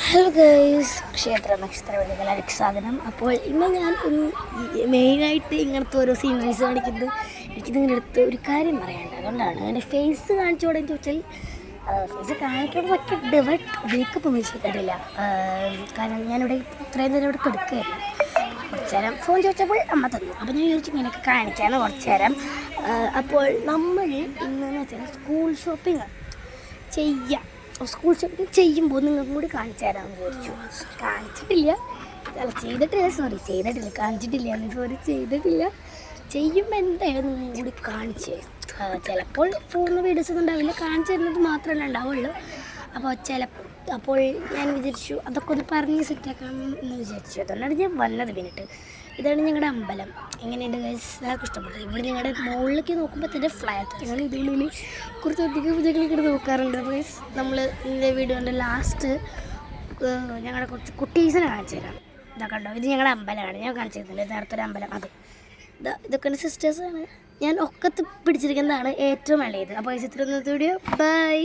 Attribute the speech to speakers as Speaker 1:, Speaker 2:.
Speaker 1: Hello guys, ക്ഷേത്ര നക്ഷത്ര വിളികളായിരിക്കും സ്വാഗതം. അപ്പോൾ ഇന്ന് ഞാൻ മെയിനായിട്ട് ഇങ്ങനത്തെ ഓരോ സീനറീസ് കാണിക്കുന്നത് എനിക്കിതിങ്ങനെ എടുത്ത് ഒരു കാര്യം പറയാനുണ്ട്. അതുകൊണ്ടാണ് എൻ്റെ ഫേസ് കാണിച്ചോടെ ചോദിച്ചാൽ ഫേസ് കാണിക്കണമെന്നൊക്കെ ഉണ്ട്, ബട്ട് മേക്കപ്പ് ഒന്നും ചെയ്തിട്ടില്ല. കാരണം ഞാനിവിടെ ഇത്രയും നേരം ഇവിടെ കിടക്കുകയായിരുന്നു. കുറച്ച് നേരം ഫോൺ ചോദിച്ചപ്പോൾ അമ്മ തന്നു. അപ്പോൾ ഞാൻ വിചാരിച്ചു ഇങ്ങനെയൊക്കെ കാണിക്കാമെന്ന് കുറച്ച് നേരം. അപ്പോൾ നമ്മൾ ഇന്നെന്ന് വെച്ചാൽ സ്കൂൾ ഷോപ്പിംഗ് ചെയ്യാം. സ്കൂൾ ഷോപ്പിംഗ് ചെയ്യുമ്പോൾ നിങ്ങൾക്കും കൂടി കാണിച്ചു തരാമെന്ന് വിചാരിച്ചു. കാണിച്ചിട്ടില്ല, ചെയ്തിട്ടില്ല. ചെയ്യുമ്പോൾ എന്തായാലും നിങ്ങളും കൂടി കാണിച്ചു തരും. ചിലപ്പോൾ പൂർണ്ണ വീഡിയോസ് ഒന്നും ഉണ്ടാവില്ല, കാണിച്ചു തരുന്നത് മാത്രമല്ല ഉണ്ടാവുള്ളൂ. അപ്പോൾ ഞാൻ വിചാരിച്ചു അതൊക്കെ ഒന്ന് പറഞ്ഞ് സെറ്റാക്കാം എന്ന് വിചാരിച്ചു. അതുകൊണ്ടാണ് ഞാൻ വന്നത്. പിന്നിട്ട് ഇതാണ് ഞങ്ങളുടെ അമ്പലം. എങ്ങനെയുണ്ട് ഗൈസ്? എല്ലാവർക്കും ഇഷ്ടപ്പെട്ടു. ഇവിടെ ഞങ്ങളുടെ മുകളിലേക്ക് നോക്കുമ്പോൾ തന്നെ ഫ്ലാറ്റ്. ഞങ്ങൾ ഇതിനുള്ളിൽ കുറച്ച് അധികം പൂജകളൊക്കെ നോക്കാറുണ്ട് ഗൈസ്. നമ്മൾ ഇതിൻ്റെ വീഡിയോൻ്റെ ലാസ്റ്റ് ഞങ്ങളുടെ കുറച്ച് കുട്ടീസിനെ കാണിച്ചു തരാം. ഇതൊക്കെ ഉണ്ടോ? ഇത് ഞങ്ങളുടെ അമ്പലമാണ്. ഞാൻ കാണിച്ചു തരുന്നില്ല, നേരത്തെ ഒരു അമ്പലം. ഇതൊക്കെ എൻ്റെ സിസ്റ്റേഴ്സാണ്. ഞാൻ ഒക്കത്ത് പിടിച്ചിരിക്കുന്നതാണ് ഏറ്റവും ഇളയത്. അപ്പോൾ ഗൈസ്, ഇത്രയും വീഡിയോ ബൈ.